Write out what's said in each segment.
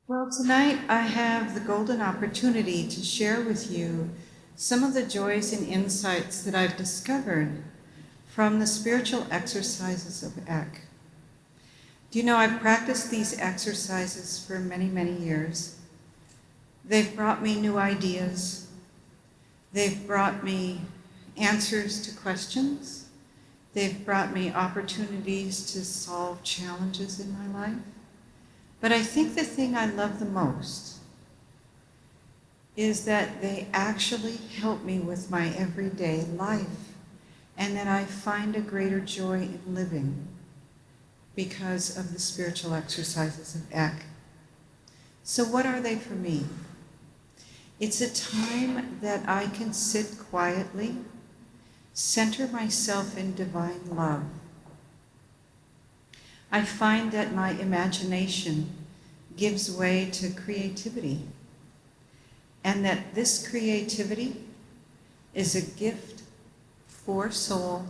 Well, tonight I have the golden opportunity to share with you some of the joys and insights that I've discovered from the Spiritual Exercises of ECK. Do you know I've practiced these exercises for many, many years. They've brought me new ideas. They've brought me answers to questions. They've brought me opportunities to solve challenges in my life. But I think the thing I love the most is that they actually help me with my everyday life, and that I find a greater joy in living because of the spiritual exercises of ECK. So what are they for me? It's a time that I can sit quietly, center myself in divine love. I find that my imagination gives way to creativity, and that this creativity is a gift for soul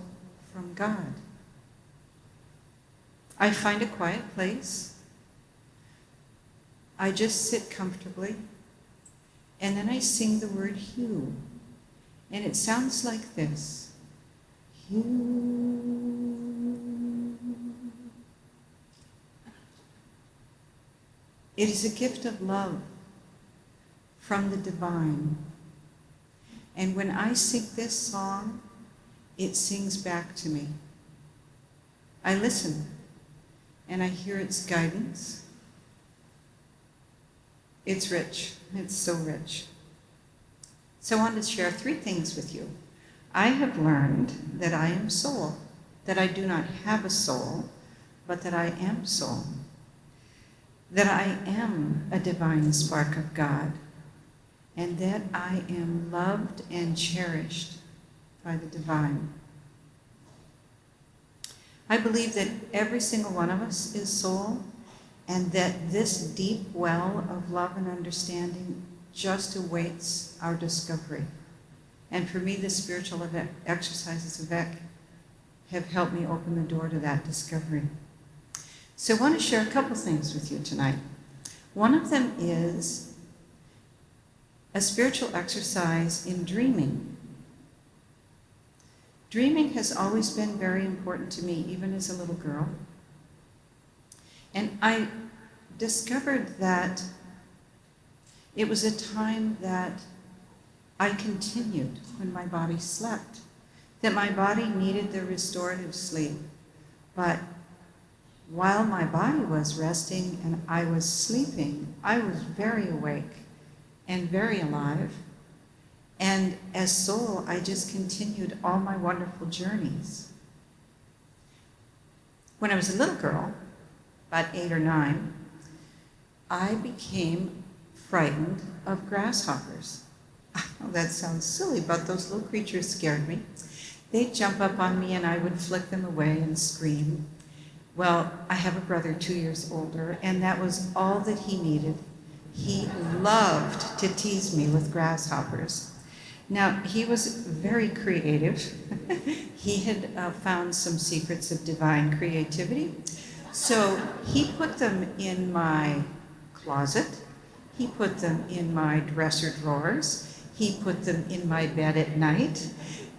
from God. I find a quiet place. I just sit comfortably, and then I sing the word hue, and it sounds like this. Hue. It is a gift of love from the divine. And when I sing this song, it sings back to me. I listen, and I hear its guidance. It's rich. It's so rich. So I wanted to share 3 things with you. I have learned that I am soul, that I do not have a soul, but that I am soul, that I am a divine spark of God, and that I am loved and cherished by the divine. I believe that every single one of us is soul, and that this deep well of love and understanding just awaits our discovery. And for me, the spiritual exercises of ECK have helped me open the door to that discovery. So I want to share a couple things with you tonight. One of them is a spiritual exercise in dreaming. Dreaming has always been very important to me, even as a little girl. And I discovered that it was a time that I continued when my body slept, that my body needed the restorative sleep. But while my body was resting and I was sleeping, I was very awake and very alive. And as soul, I just continued all my wonderful journeys. When I was a little girl, about 8 or 9, I became frightened of grasshoppers. Oh, that sounds silly, but those little creatures scared me. They'd jump up on me and I would flick them away and scream. Well, I have a brother 2 years older, and that was all that he needed. He loved to tease me with grasshoppers. Now, he was very creative. He had found some secrets of divine creativity. So he put them in my closet. He put them in my dresser drawers. He put them in my bed at night.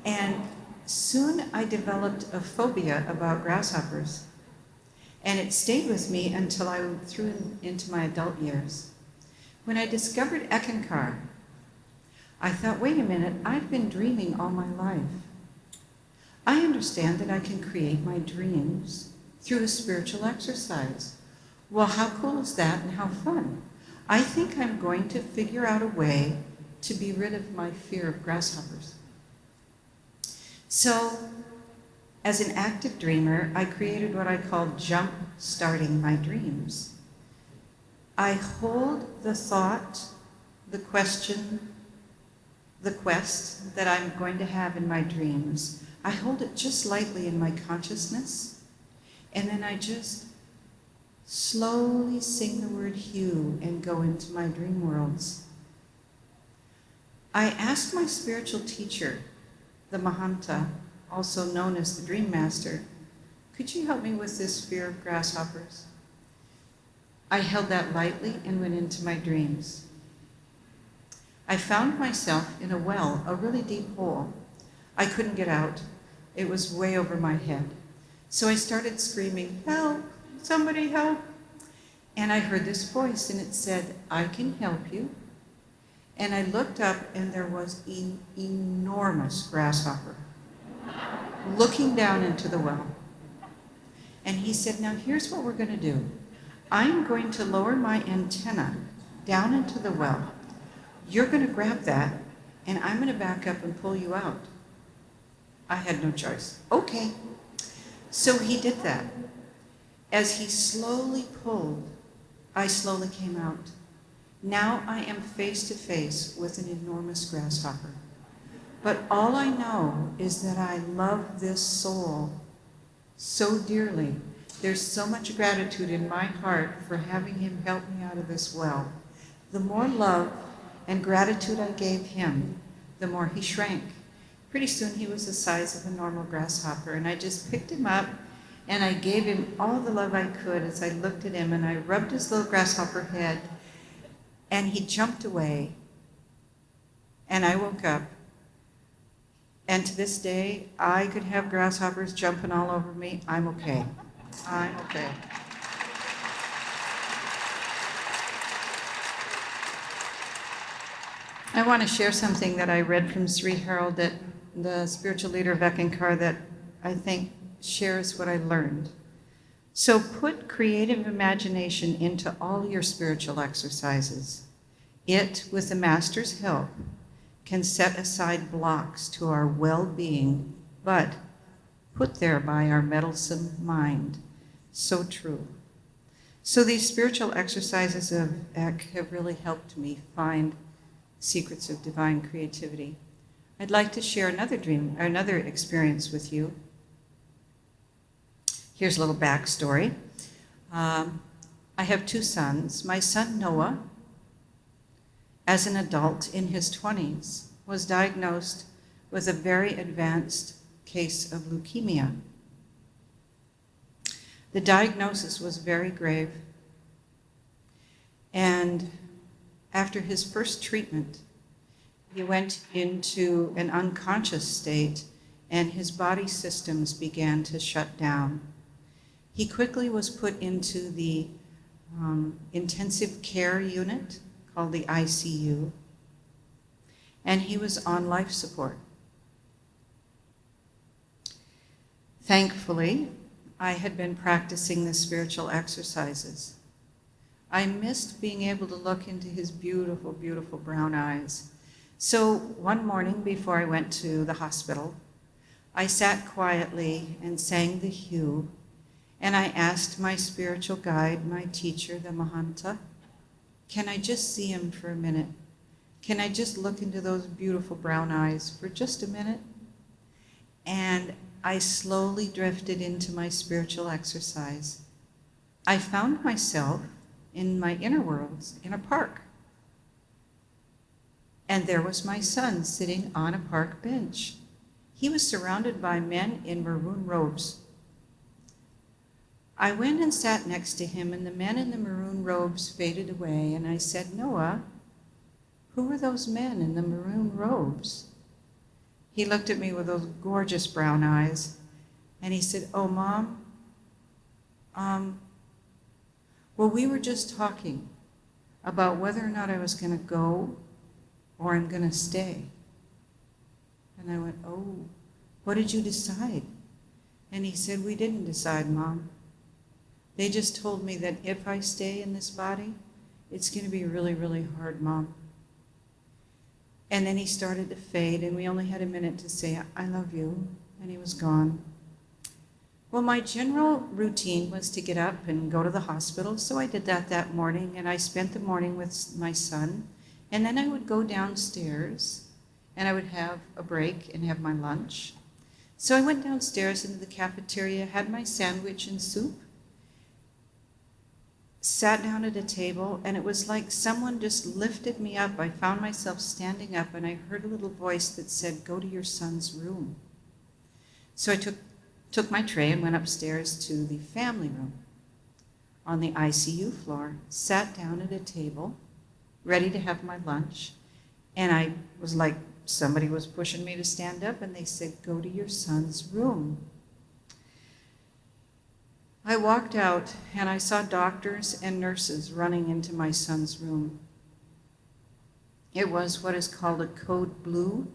And soon I developed a phobia about grasshoppers. And it stayed with me until I went through into my adult years. When I discovered Eckankar, I thought, wait a minute, I've been dreaming all my life. I understand that I can create my dreams through a spiritual exercise. Well, how cool is that and how fun? I think I'm going to figure out a way to be rid of my fear of grasshoppers. So, as an active dreamer, I created what I call jump starting my dreams. I hold the thought, the question, the quest that I'm going to have in my dreams. I hold it just lightly in my consciousness, and then I just slowly sing the word hue and go into my dream worlds. I asked my spiritual teacher, the Mahanta, also known as the Dream Master, could you help me with this fear of grasshoppers? I held that lightly and went into my dreams. I found myself in a well, a really deep hole. I couldn't get out. It was way over my head. So I started screaming, "Help! Somebody help!" And I heard this voice, and it said, "I can help you." And I looked up, and there was an enormous grasshopper looking down into the well. And he said, "Now here's what we're going to do. I'm going to lower my antenna down into the well. You're going to grab that, and I'm going to back up and pull you out." I had no choice. Okay. So he did that. As he slowly pulled, I slowly came out. Now I am face to face with an enormous grasshopper. But all I know is that I love this soul so dearly. There's so much gratitude in my heart for having him help me out of this well. The more love and gratitude I gave him, the more he shrank. Pretty soon he was the size of a normal grasshopper, and I just picked him up and I gave him all the love I could as I looked at him, and I rubbed his little grasshopper head, and he jumped away, and I woke up. And to this day, I could have grasshoppers jumping all over me. I'm okay. I'm okay. I want to share something that I read from Sri Harold, that the spiritual leader of Eckankar, that I think shares what I learned. So put creative imagination into all your spiritual exercises. It, with the master's help, can set aside blocks to our well-being, but put there by our meddlesome mind. So true. So these spiritual exercises of ECK have really helped me find secrets of divine creativity. I'd like to share another experience with you. Here's a little backstory. I have two sons. My son Noah, as an adult in his 20s, was diagnosed with a very advanced case of leukemia. The diagnosis was very grave, and after his first treatment, he went into an unconscious state, and his body systems began to shut down. He quickly was put into the intensive care unit called the ICU, and he was on life support. Thankfully, I had been practicing the spiritual exercises. I missed being able to look into his beautiful, beautiful brown eyes. So one morning before I went to the hospital, I sat quietly and sang the hue, and I asked my spiritual guide, my teacher, the Mahanta, can I just see him for a minute? Can I just look into those beautiful brown eyes for just a minute? And I slowly drifted into my spiritual exercise. I found myself in my inner worlds in a park. And there was my son sitting on a park bench. He was surrounded by men in maroon robes. I went and sat next to him, and the men in the maroon robes faded away, and I said, Noah, who are those men in the maroon robes? He looked at me with those gorgeous brown eyes, and he said, oh, Mom, well, we were just talking about whether or not I was going to go or I'm going to stay. And I went, oh, what did you decide? And he said, we didn't decide, Mom. They just told me that if I stay in this body, it's going to be really, really hard, Mom. And then he started to fade, and we only had a minute to say, I love you, and he was gone. Well, my general routine was to get up and go to the hospital, so I did that morning, and I spent the morning with my son, and then I would go downstairs, and I would have a break and have my lunch. So I went downstairs into the cafeteria, had my sandwich and soup, sat down at a table, and it was like someone just lifted me up. I found myself standing up, and I heard a little voice that said, go to your son's room. So I took my tray and went upstairs to the family room. on the ICU floor, sat down at a table, ready to have my lunch, and I was like, somebody was pushing me to stand up, and they said, go to your son's room. I walked out, and I saw doctors and nurses running into my son's room. It was what is called a code blue.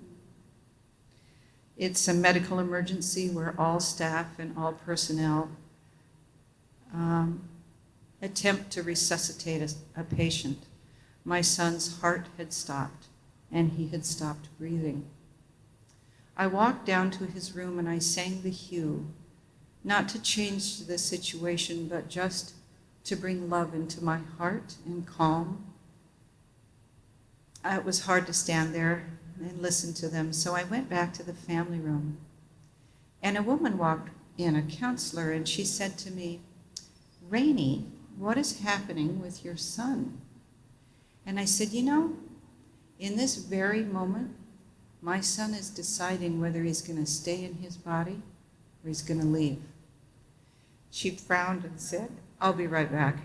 It's a medical emergency where all staff and all personnel attempt to resuscitate a patient. My son's heart had stopped, and he had stopped breathing. I walked down to his room and I sang the hue, not to change the situation, but just to bring love into my heart and calm. It was hard to stand there and listen to them, so I went back to the family room. And a woman walked in, a counselor, and she said to me, Rainie, what is happening with your son? And I said, you know, in this very moment, my son is deciding whether he's going to stay in his body or he's going to leave. She frowned and said, I'll be right back.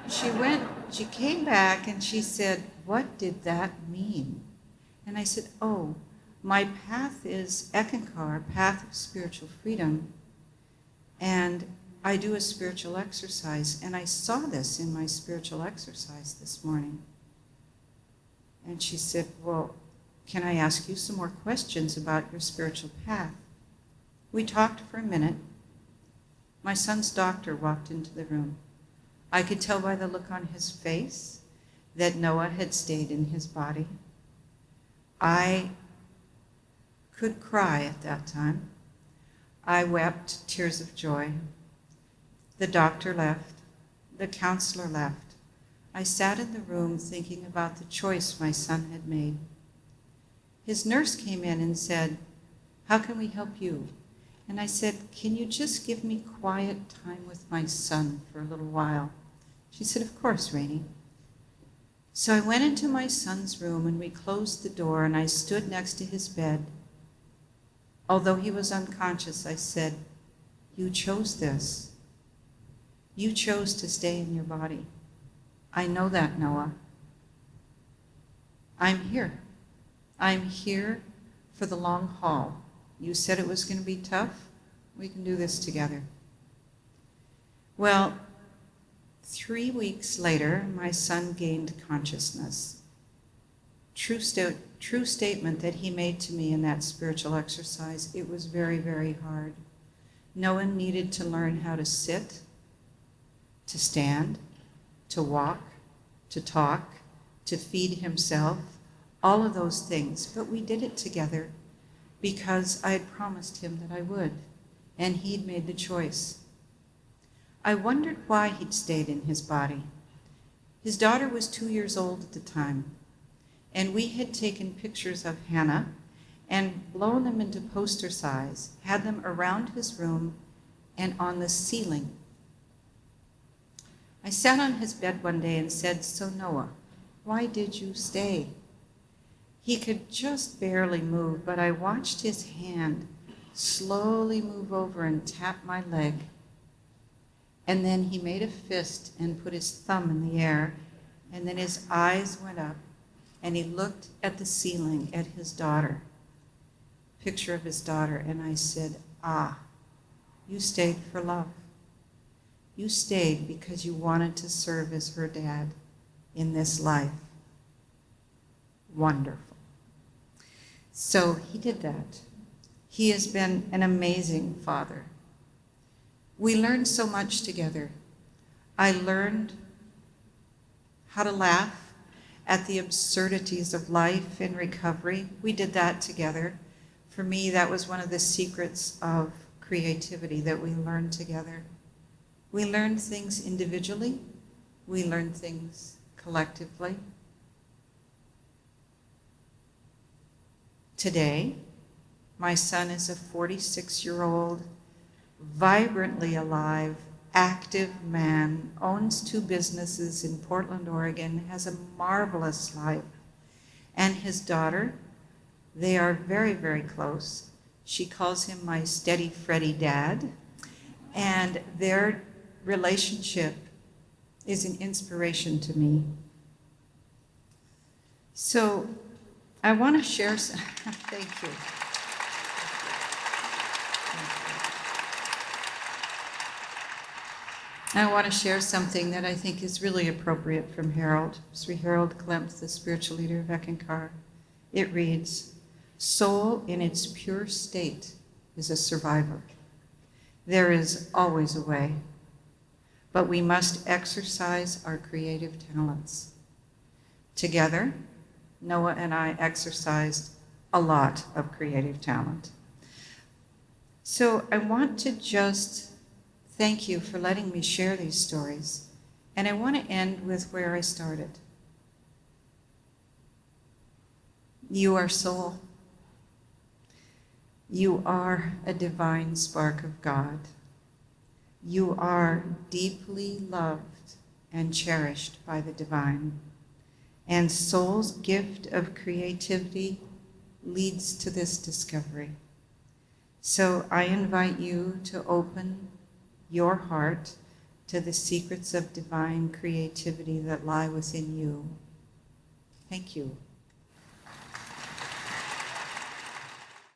She came back and she said, what did that mean? And I said, oh, my path is Eckankar, path of spiritual freedom. And I do a spiritual exercise, and I saw this in my spiritual exercise this morning. And she said, well, can I ask you some more questions about your spiritual path? We talked for a minute. My son's doctor walked into the room. I could tell by the look on his face that Noah had stayed in his body. I could cry at that time. I wept tears of joy. The doctor left. The counselor left. I sat in the room thinking about the choice my son had made. His nurse came in and said, how can we help you? And I said, can you just give me quiet time with my son for a little while? She said, of course, Rainie. So I went into my son's room and we closed the door and I stood next to his bed. Although he was unconscious, I said, you chose this. You chose to stay in your body. I know that, Noah. I'm here. I'm here for the long haul. You said it was going to be tough. We can do this together. Well, 3 weeks later, my son gained consciousness. True statement that he made to me in that spiritual exercise. It was very, very hard. Noah needed to learn how to sit, to stand, to walk, to talk, to feed himself, all of those things. But we did it together because I had promised him that I would, and he'd made the choice. I wondered why he'd stayed in his body. His daughter was 2 years old at the time, and we had taken pictures of Hannah and blown them into poster size, had them around his room and on the ceiling. I sat on his bed one day and said, so Noah, why did you stay? He could just barely move, but I watched his hand slowly move over and tap my leg. And then he made a fist and put his thumb in the air, and then his eyes went up, and he looked at the ceiling at his daughter, picture of his daughter, and I said, ah, you stayed for love. You stayed because you wanted to serve as her dad in this life. Wonderful. So he did that. He has been an amazing father. We learned so much together. I learned how to laugh at the absurdities of life and recovery. We did that together. For me, that was one of the secrets of creativity that we learned together. We learned things individually. We learned things collectively. Today, my son is a 46-year-old, vibrantly alive, active man, owns 2 businesses in Portland, Oregon, has a marvelous life. And his daughter, they are very, very close. She calls him my steady Freddy dad. And their relationship is an inspiration to me. So I want to share some, thank you. I want to share something that I think is really appropriate from Harold, Sri Harold Klemp, the spiritual leader of ECK. It reads, "Soul in its pure state is a survivor. There is always a way, but we must exercise our creative talents." Together, Noah and I exercised a lot of creative talent. So I want to just thank you for letting me share these stories. And I want to end with where I started. You are soul. You are a divine spark of God. You are deeply loved and cherished by the divine. And soul's gift of creativity leads to this discovery. So I invite you to open your heart to the secrets of divine creativity that lie within you. Thank you.